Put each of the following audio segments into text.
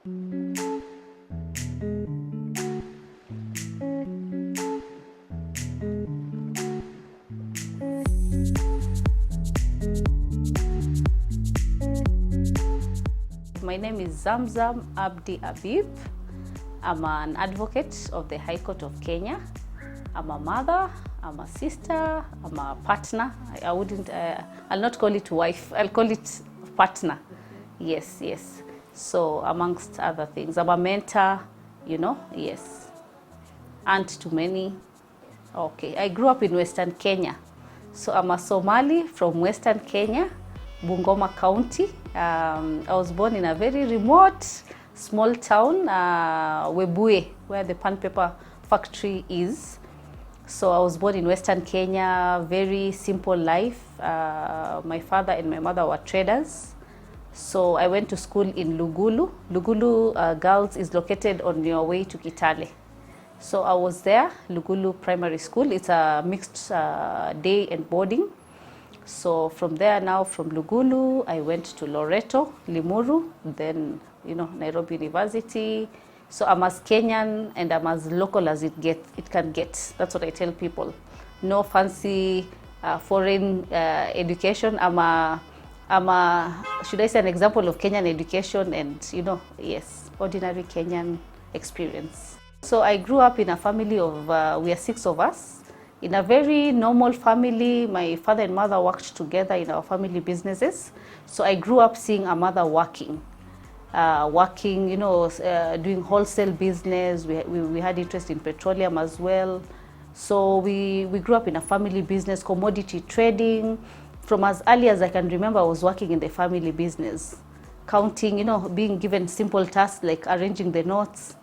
My name is Zamzam Abdi Habib. I'm an advocate of the High Court of Kenya. I'm a mother, I'm a sister, I'm a partner. I'll not call it wife, I'll call it partner. Yes. So amongst other things, I'm a mentor, yes. Aunt to many. Okay, I grew up in Western Kenya. So I'm a Somali from Western Kenya, Bungoma County. I was born in a very remote, small town, Webuye, where the pan paper factory is. So I was born in Western Kenya, very simple life. My father and my mother were traders. So I went to school in Lugulu. Lugulu Girls is located on your way to Kitale. So I was there, Lugulu Primary School. It's a mixed day and boarding. So from there now, from Lugulu, I went to Loreto, Limuru, then, Nairobi University. So I'm as Kenyan and I'm as local as it can get. That's what I tell people. No fancy foreign education. I'm a, should I say, an example of Kenyan education and, yes, ordinary Kenyan experience. So I grew up in a family of, we are 6 of us. In a very normal family. My father and mother worked together in our family businesses. So I grew up seeing a mother working, doing wholesale business. We had interest in petroleum as well. So we grew up in a family business, commodity trading. From as early as I can remember, I was working in the family business, counting, being given simple tasks like arranging the notes.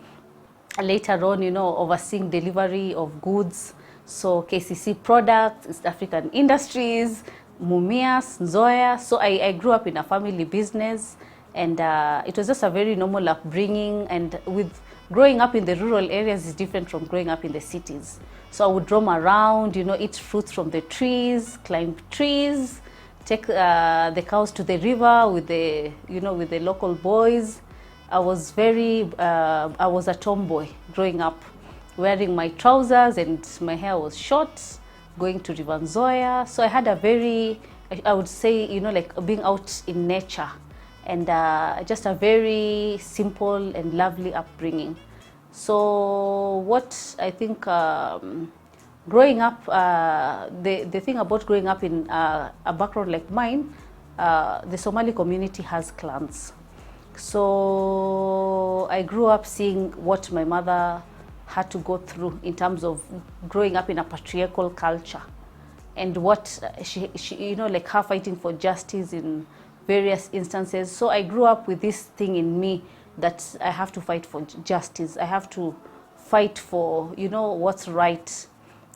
Later on, overseeing delivery of goods. So KCC products, East African Industries, Mumias, Nzoya. So I grew up in a family business, and it was just a very normal upbringing. And with growing up in the rural areas is different from growing up in the cities. So I would roam around, eat fruits from the trees, climb trees, take the cows to the river with the local boys. I was a tomboy growing up, wearing my trousers and my hair was short, going to River Nzoia. So I had a very, I would say, like being out in nature, and just a very simple and lovely upbringing. So what I think growing up, the thing about growing up in a background like mine, the Somali community has clans. So I grew up seeing what my mother had to go through in terms of growing up in a patriarchal culture, and what she like her fighting for justice in various instances. So I grew up with this thing in me that I have to fight for justice. I have to fight for, what's right.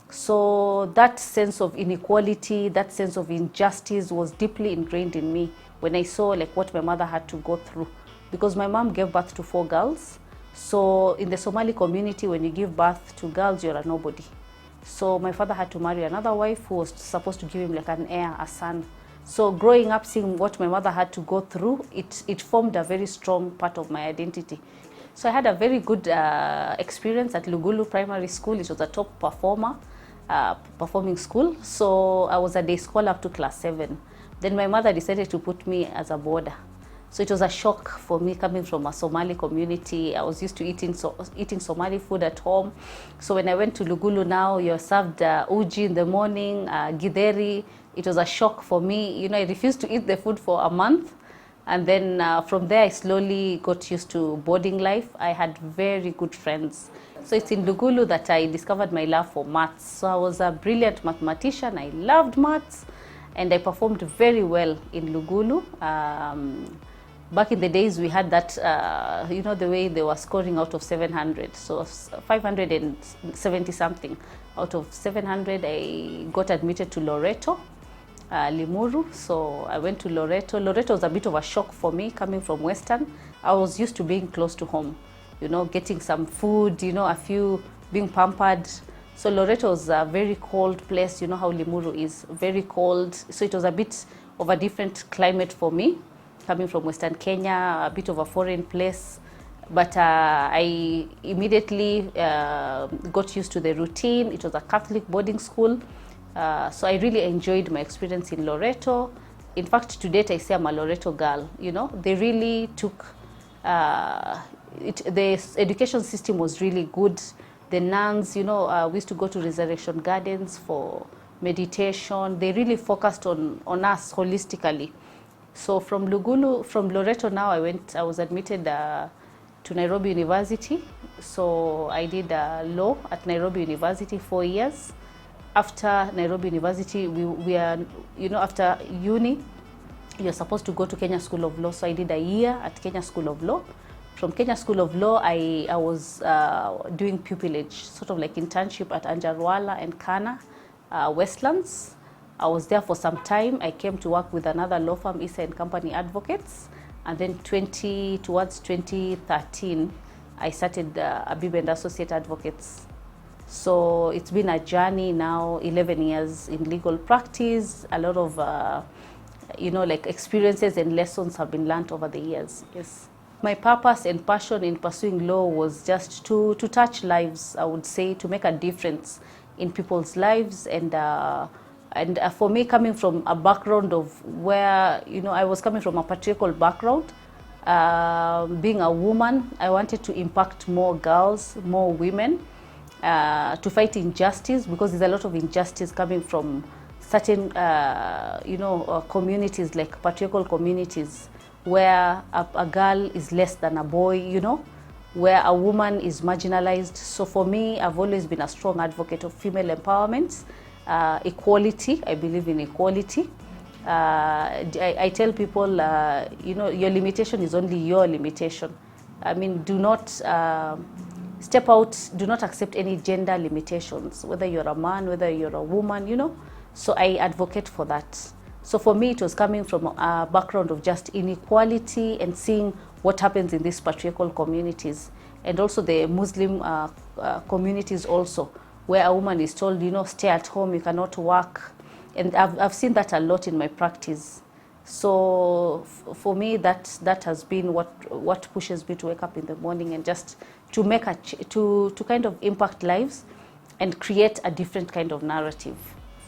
So that sense of inequality, that sense of injustice was deeply ingrained in me when I saw like what my mother had to go through, because my mom gave birth to 4 girls. So in the Somali community, when you give birth to girls, you're a nobody. So my father had to marry another wife who was supposed to give him like an heir, a son. So growing up, seeing what my mother had to go through, it formed a very strong part of my identity. So I had a very good experience at Lugulu Primary School. It was a top performing school. So I was a day scholar up to class 7. Then my mother decided to put me as a boarder. So it was a shock for me coming from a Somali community. I was used to eating Somali food at home. So when I went to Lugulu now, you're served uji in the morning, githeri. It was a shock for me. I refused to eat the food for a month. And then from there, I slowly got used to boarding life. I had very good friends. So it's in Lugulu that I discovered my love for maths. So I was a brilliant mathematician. I loved maths. And I performed very well in Lugulu. Back in the days, we had that, the way they were scoring out of 700. So 570 something out of 700, I got admitted to Loreto, Limuru. So I went to Loreto. Loreto was a bit of a shock for me coming from Western. I was used to being close to home, getting some food, being pampered. So Loreto was a very cold place. You know how Limuru is, very cold. So it was a bit of a different climate for me, coming from Western Kenya, a bit of a foreign place. But I immediately got used to the routine. It was a Catholic boarding school. So I really enjoyed my experience in Loreto. In fact, to date, I say I'm a Loreto girl. You know, they really took, the education system was really good. The nuns, you know, we used to go to Resurrection Gardens for meditation. They really focused on us holistically. So from Loreto now, I was admitted to Nairobi University. So I did law at Nairobi University 4 years. After Nairobi University, we are, you know, after uni, you're supposed to go to Kenya School of Law. So I did a year at Kenya School of Law. From Kenya School of Law, I was doing pupillage, sort of like internship at Anjarwala and Kana, Westlands. I was there for some time. I came to work with another law firm, Issa and Company Advocates. And then towards 2013, I started Habib and Associate Advocates. So it's been a journey now, 11 years in legal practice. A lot of, you know, like experiences and lessons have been learned over the years. Yes. My purpose and passion in pursuing law was just to touch lives, I would say, to make a difference in people's lives. And for me, coming from a background of where, you know, I was coming from a patriarchal background, being a woman, I wanted to impact more girls, more women, to fight injustice, because there's a lot of injustice coming from certain, you know, communities, like patriarchal communities, where a girl is less than a boy, you know, where a woman is marginalized. So for me, I've always been a strong advocate of female empowerment, equality. I believe in equality. I tell people, you know, your limitation is only your limitation. I mean, do not step out, do not accept any gender limitations, whether you're a man, whether you're a woman, you know. So I advocate for that. So for me, it was coming from a background of just inequality and seeing what happens in these patriarchal communities, and also the Muslim communities also, where a woman is told, you know, stay at home, you cannot work. And I've seen that a lot in my practice. So for me, that has been what pushes me to wake up in the morning and just to make to kind of impact lives and create a different kind of narrative.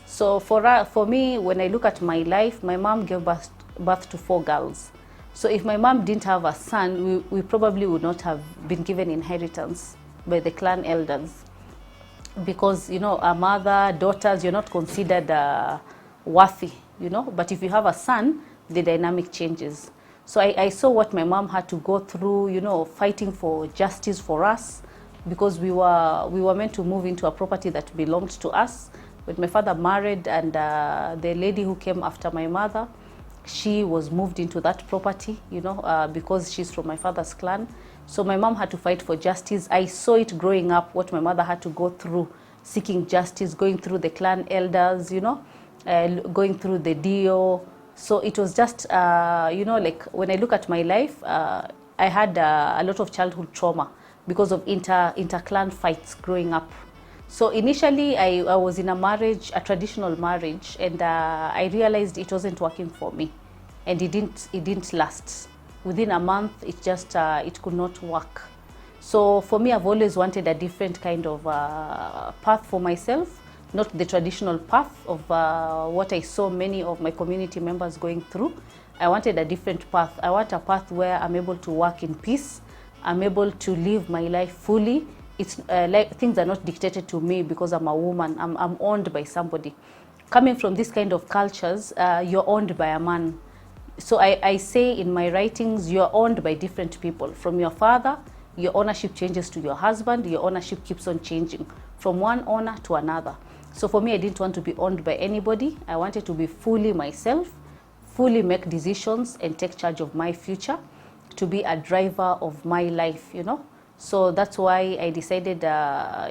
So for me, when I look at my life, my mom gave birth to 4 girls. So if my mom didn't have a son, we probably would not have been given inheritance by the clan elders. Because, you know, a mother, daughters, you're not considered worthy, you know. But if you have a son, the dynamic changes. So I saw what my mom had to go through, you know, fighting for justice for us, because we were meant to move into a property that belonged to us. When my father married, and the lady who came after my mother, she was moved into that property, you know, because she's from my father's clan. So my mom had to fight for justice. I saw it growing up, what my mother had to go through, seeking justice, going through the clan elders, you know, going through the DO. So it was just, you know, like when I look at my life, I had a lot of childhood trauma because of inter-clan fights growing up. So initially I was in a marriage, a traditional marriage, and I realized it wasn't working for me, and it didn't last. Within a month, it just it could not work. So for me, I've always wanted a different kind of path for myself, not the traditional path of what I saw many of my community members going through. I wanted a different path. I want a path where I'm able to work in peace. I'm able to live my life fully. It's like things are not dictated to me because I'm a woman. I'm owned by somebody. Coming from this kind of cultures, you're owned by a man. So I say in my writings, you're owned by different people. From your father, your ownership changes to your husband. Your ownership keeps on changing from one owner to another. So for me, I didn't want to be owned by anybody. I wanted to be fully myself, fully make decisions and take charge of my future, to be a driver of my life, you know. So that's why I decided,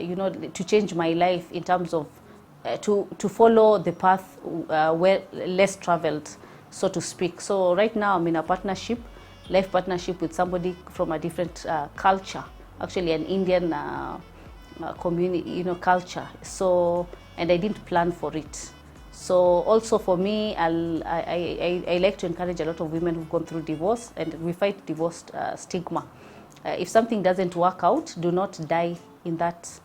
you know, to change my life in terms of to follow the path where less traveled, so to speak. So right now I'm in a partnership, life partnership with somebody from a different culture, actually an Indian community, you know, culture. So, and I didn't plan for it. So also for me, I like to encourage a lot of women who've gone through divorce, and we fight divorce stigma. If something doesn't work out, do not die in that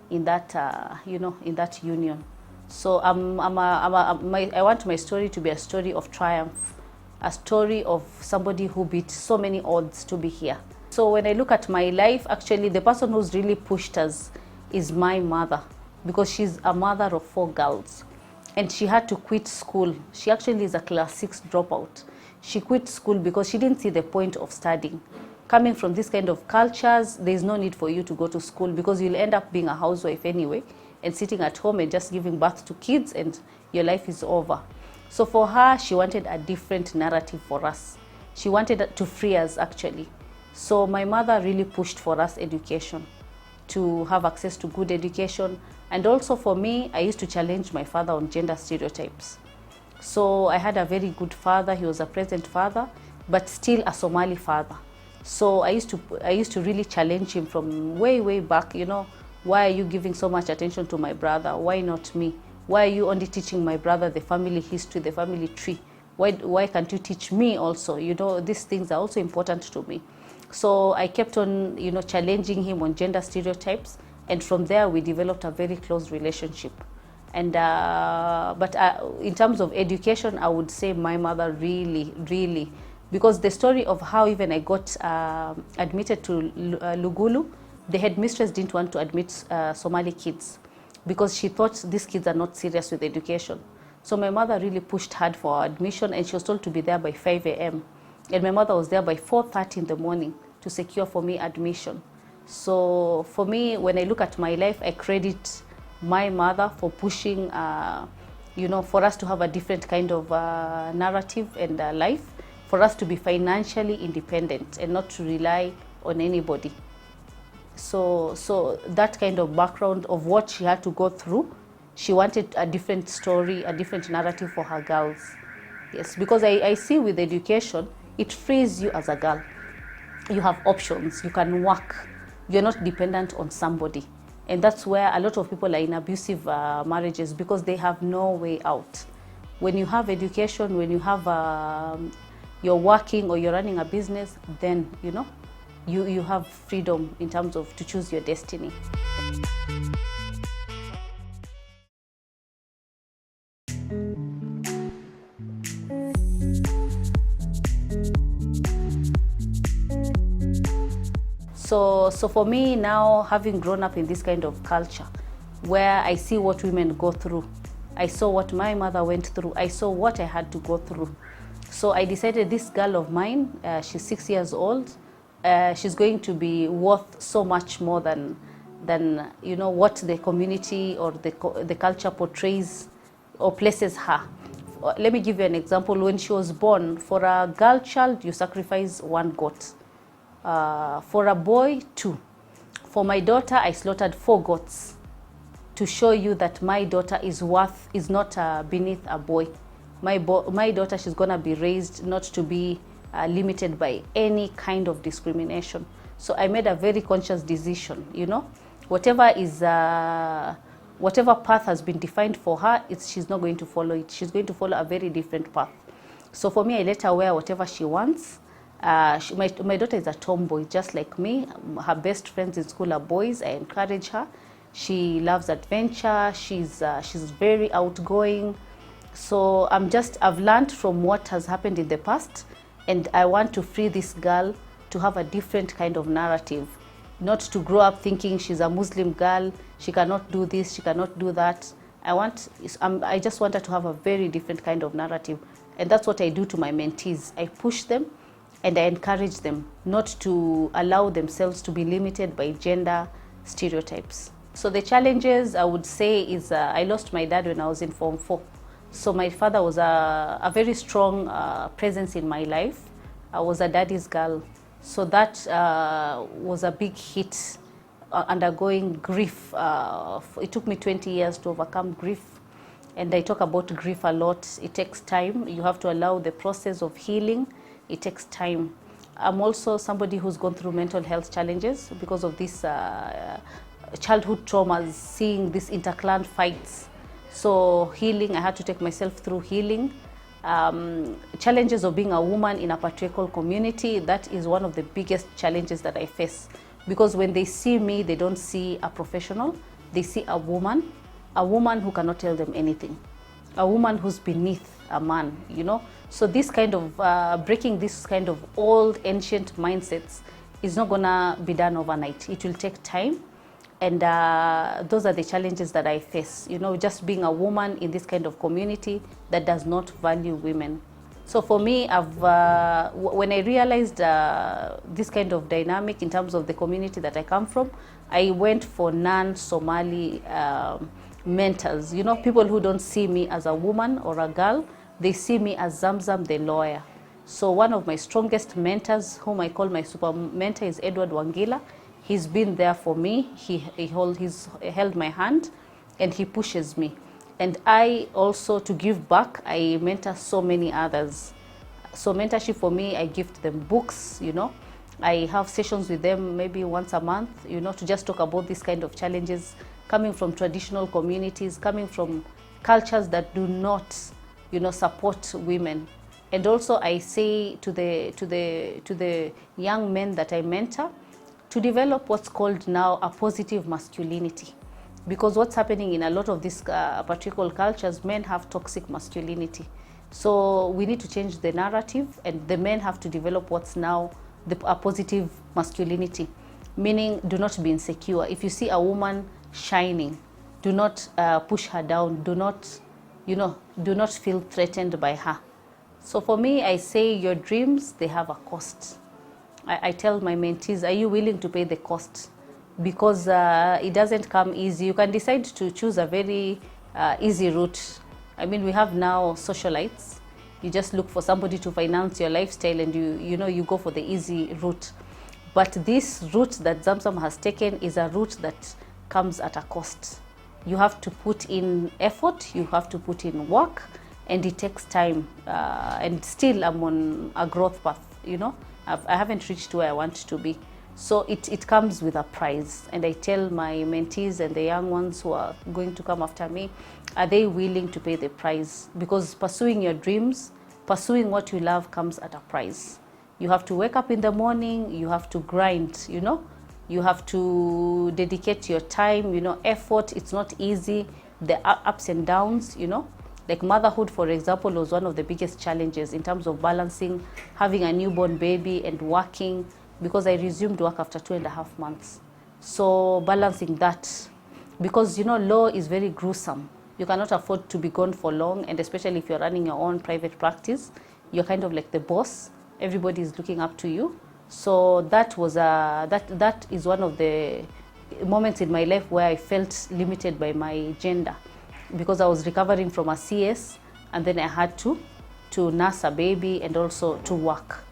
in that union. So I want my story to be a story of triumph, a story of somebody who beat so many odds to be here. So when I look at my life, actually the person who's really pushed us is my mother, because she's a mother of 4 girls and she had to quit school. She actually is a class 6 dropout. She quit school because she didn't see the point of studying. Coming from this kind of cultures, there is no need for you to go to school because you'll end up being a housewife anyway and sitting at home and just giving birth to kids and your life is over. So for her, she wanted a different narrative for us. She wanted to free us actually. So my mother really pushed for us education, to have access to good education. And also for me, I used to challenge my father on gender stereotypes. So I had a very good father. He was a present father, but still a Somali father. So I used to really challenge him from way back, you know, why are you giving so much attention to my brother? Why not me? Why are you only teaching my brother the family history, the family tree? Why can't you teach me also? You know, these things are also important to me. So I kept on, you know, challenging him on gender stereotypes, and from there we developed a very close relationship. And but in terms of education, I would say my mother really, because the story of how even I got admitted to Lugulu, the headmistress didn't want to admit Somali kids because she thought these kids are not serious with education. So my mother really pushed hard for our admission, and she was told to be there by 5 a.m. And my mother was there by 4:30 in the morning to secure for me admission. So for me, when I look at my life, I credit my mother for pushing, you know, for us to have a different kind of narrative and life, for us to be financially independent and not to rely on anybody. So that kind of background of what she had to go through, she wanted a different story, a different narrative for her girls. Yes, because I see with education, it frees you as a girl. You have options, you can work, you're not dependent on somebody. And that's where a lot of people are in abusive marriages, because they have no way out. When you have education, when you have, you're working or you're running a business, then, you know, you have freedom in terms of to choose your destiny. So for me now, having grown up in this kind of culture, where I see what women go through, I saw what my mother went through, I saw what I had to go through. So I decided this girl of mine, she's 6 years old, she's going to be worth so much more than you know what the community or the culture portrays or places her. Let me give you an example. When she was born, for a girl child, you sacrifice 1 goat. For a boy, 2. For my daughter, I slaughtered 4 goats to show you that my daughter is not beneath a boy. My daughter, she's gonna be raised not to be limited by any kind of discrimination. So I made a very conscious decision, you know, whatever path has been defined for her, she's not going to follow it. She's going to follow a very different path. So for me, I let her wear whatever she wants. My daughter is a tomboy, just like me. Her best friends in school are boys. I encourage her. She loves adventure. She's very outgoing. So I've learned from what has happened in the past, and I want to free this girl to have a different kind of narrative, not to grow up thinking she's a Muslim girl, she cannot do this, she cannot do that. I just want her to have a very different kind of narrative, and that's what I do to my mentees. I push them and I encourage them not to allow themselves to be limited by gender stereotypes. So the challenges, I would say, is I lost my dad when I was in Form 4. So my father was a very strong presence in my life. I was a daddy's girl. So that was a big hit, undergoing grief. It took me 20 years to overcome grief. And I talk about grief a lot. It takes time. You have to allow the process of healing. It takes time. I'm also somebody who's gone through mental health challenges because of these childhood traumas, seeing these interclan fights. So healing, I had to take myself through healing. challenges of being a woman in a patriarchal community, that is one of the biggest challenges that I face. Because when they see me, they don't see a professional, they see a woman who cannot tell them anything, a woman who's beneath a man, you know. So this kind of breaking this kind of old ancient mindsets is not gonna be done overnight. It will take time, and those are the challenges that I face, you know, just being a woman in this kind of community that does not value women. So for me, when I realized this kind of dynamic in terms of the community that I come from, I went for non-Somali mentors, you know, people who don't see me as a woman or a girl, they see me as Zamzam, the lawyer. So one of my strongest mentors, whom I call my super mentor, is Edward Wangila. He's been there for me. He's held my hand, and he pushes me. And I also, to give back, I mentor so many others. So mentorship for me, I gift them books, you know. I have sessions with them maybe once a month, you know, to just talk about these kind of challenges coming from traditional communities, coming from cultures that do not, you know, support women. And also I say to the young men that I mentor to develop what's called now a positive masculinity. Because what's happening in a lot of these patriarchal cultures, men have toxic masculinity. So we need to change the narrative, and the men have to develop what's now a positive masculinity, meaning do not be insecure. If you see a woman shining, do not push her down. Do not, you know, do not feel threatened by her. So for me, I say your dreams, they have a cost. I tell my mentees, are you willing to pay the cost? Because it doesn't come easy. You can decide to choose a very easy route. I mean, we have now socialites. You just look for somebody to finance your lifestyle, and you go for the easy route. But this route that Zamzam has taken is a route that comes at a cost. You have to put in effort, you have to put in work, and it takes time. And still I'm on a growth path, you know. I haven't reached where I want to be. So it comes with a price. And I tell my mentees and the young ones who are going to come after me, are they willing to pay the price? Because pursuing your dreams, pursuing what you love comes at a price. You have to wake up in the morning, you have to grind, you know. You have to dedicate your time, you know, effort. It's not easy. The ups and downs, you know. Like motherhood, for example, was one of the biggest challenges in terms of balancing having a newborn baby and working, because I resumed work after 2.5 months. So balancing that, because, you know, law is very gruesome. You cannot afford to be gone for long, and especially if you're running your own private practice, you're kind of like the boss. Everybody is looking up to you. So that was that is one of the moments in my life where I felt limited by my gender, because I was recovering from a CS, and then I had to nurse a baby and also to work.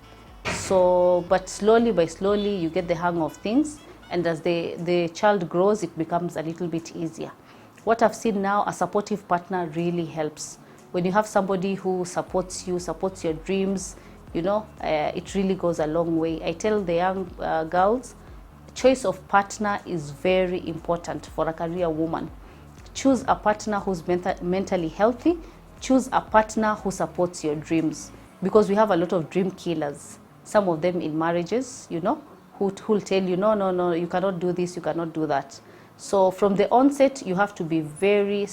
So, but slowly by slowly, you get the hang of things, and as the child grows, it becomes a little bit easier. What I've seen now, a supportive partner really helps. When you have somebody who supports you, supports your dreams, you know, it really goes a long way. I tell the young girls, choice of partner is very important for a career woman. Choose a partner who's mentally healthy. Choose a partner who supports your dreams, because we have a lot of dream killers. Some of them in marriages, you know, who'll tell you, no, you cannot do this, you cannot do that. So from the onset, you have to be very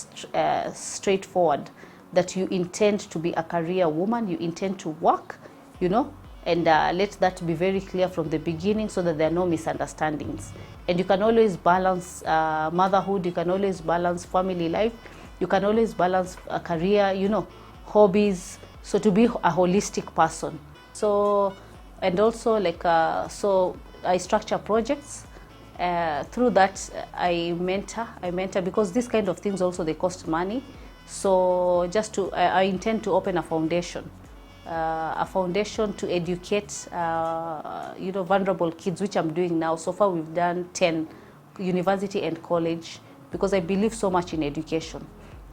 straightforward that you intend to be a career woman, you intend to work, you know, and let that be very clear from the beginning, so that there are no misunderstandings. And you can always balance motherhood, you can always balance family life, you can always balance a career, you know, hobbies. So to be a holistic person. So, and also like, so I structure projects. Through that, I mentor, because these kind of things also, they cost money. So just I intend to open a foundation to educate, you know, vulnerable kids, which I'm doing now. So far, we've done 10, university and college, because I believe so much in education.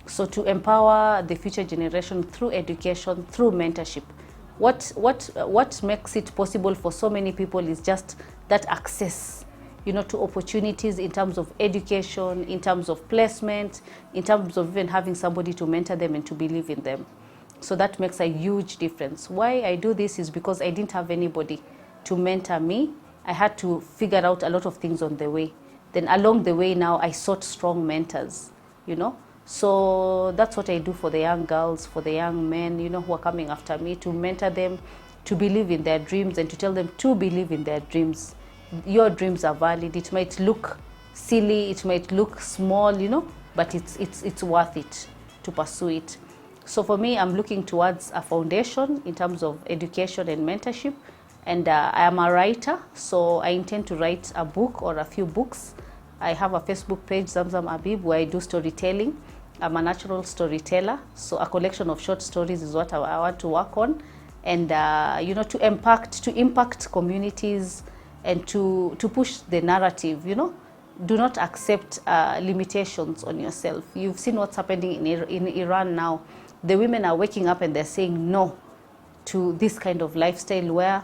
So to empower the future generation through education, through mentorship. What makes it possible for so many people is just that access, you know, to opportunities in terms of education, in terms of placement, in terms of even having somebody to mentor them and to believe in them. So that makes a huge difference. Why I do this is because I didn't have anybody to mentor me. I had to figure out a lot of things on the way. Then along the way now, I sought strong mentors, you know. So that's what I do for the young girls, for the young men, you know, who are coming after me, to mentor them, to believe in their dreams and to tell them to believe in their dreams. Your dreams are valid. It might look silly, it might look small, you know, but it's worth it to pursue it. So for me, I'm looking towards a foundation in terms of education and mentorship. And I am a writer, so I intend to write a book or a few books. I have a Facebook page, Zamzam Habib, where I do storytelling. I'm a natural storyteller, so a collection of short stories is what I want to work on. And you know, to impact communities and to push the narrative, you know. Do not accept limitations on yourself. You've seen what's happening in Iran now. The women are waking up and they're saying no to this kind of lifestyle where,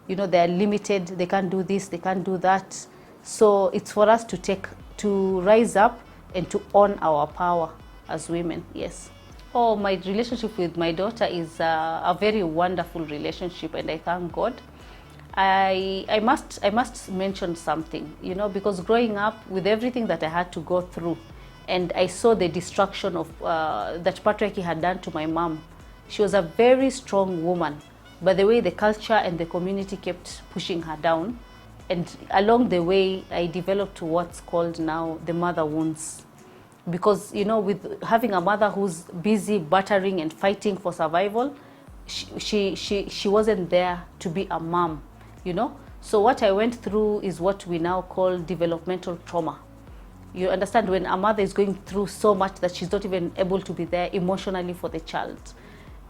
you know, they're limited, they can't do this, they can't do that. So it's for us to rise up and to own our power as women, yes. Oh, my relationship with my daughter is a very wonderful relationship, and I thank God. I must mention something, you know, because growing up with everything that I had to go through, and I saw the destruction of that patriarchy had done to my mom. She was a very strong woman, but the way the culture and the community kept pushing her down, and along the way I developed what's called now the mother wounds. Because, you know, with having a mother who's busy battering and fighting for survival, she wasn't there to be a mom, you know. So what I went through is what we now call developmental trauma. You understand, when a mother is going through so much that she's not even able to be there emotionally for the child.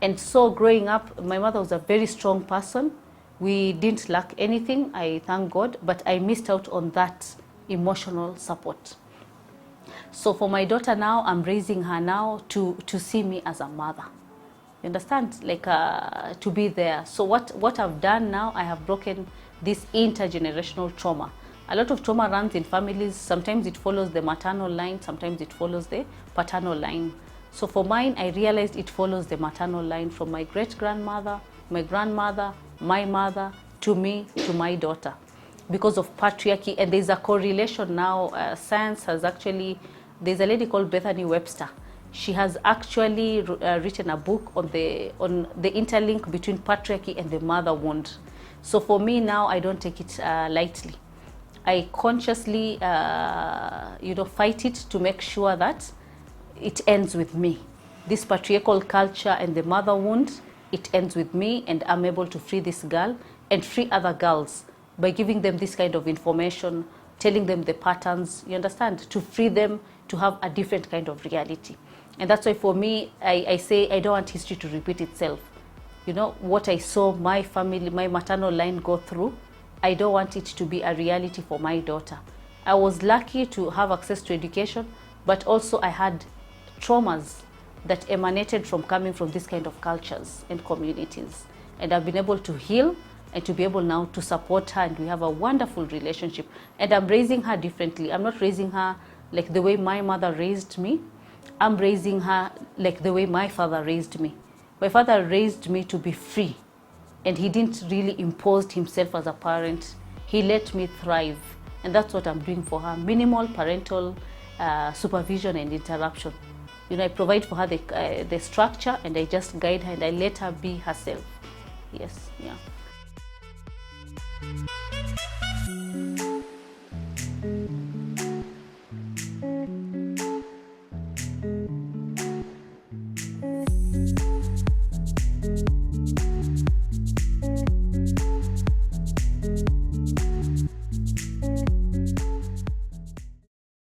And so growing up, my mother was a very strong person. We didn't lack anything, I thank God, but I missed out on that emotional support. So for my daughter now, I'm raising her now to see me as a mother. You understand? Like to be there. So what I've done now, I have broken this intergenerational trauma. A lot of trauma runs in families. Sometimes it follows the maternal line, sometimes it follows the paternal line. So for mine, I realized it follows the maternal line from my great-grandmother, my grandmother, my mother, to me, to my daughter, because of patriarchy. And there's a correlation now. Science has actually, there's a lady called Bethany Webster. She has actually written a book on the interlink between patriarchy and the mother wound. So for me now, I don't take it lightly. I consciously, you know, fight it to make sure that it ends with me. This patriarchal culture and the mother wound, it ends with me, and I'm able to free this girl and free other girls by giving them this kind of information, telling them the patterns, you understand, to free them to have a different kind of reality. And that's why for me, I say I don't want history to repeat itself. You know, what I saw my family, my maternal line go through, I don't want it to be a reality for my daughter. I was lucky to have access to education, but also I had traumas that emanated from coming from this kind of cultures and communities. And I've been able to heal and to be able now to support her, and we have a wonderful relationship. And I'm raising her differently. I'm not raising her like the way my mother raised me. I'm raising her like the way my father raised me. My father raised me to be free, and he didn't really impose himself as a parent. He let me thrive, and that's what I'm doing for her. Minimal parental supervision and interruption. You know, I provide for her the structure, and I just guide her, and I let her be herself. Yes, yeah.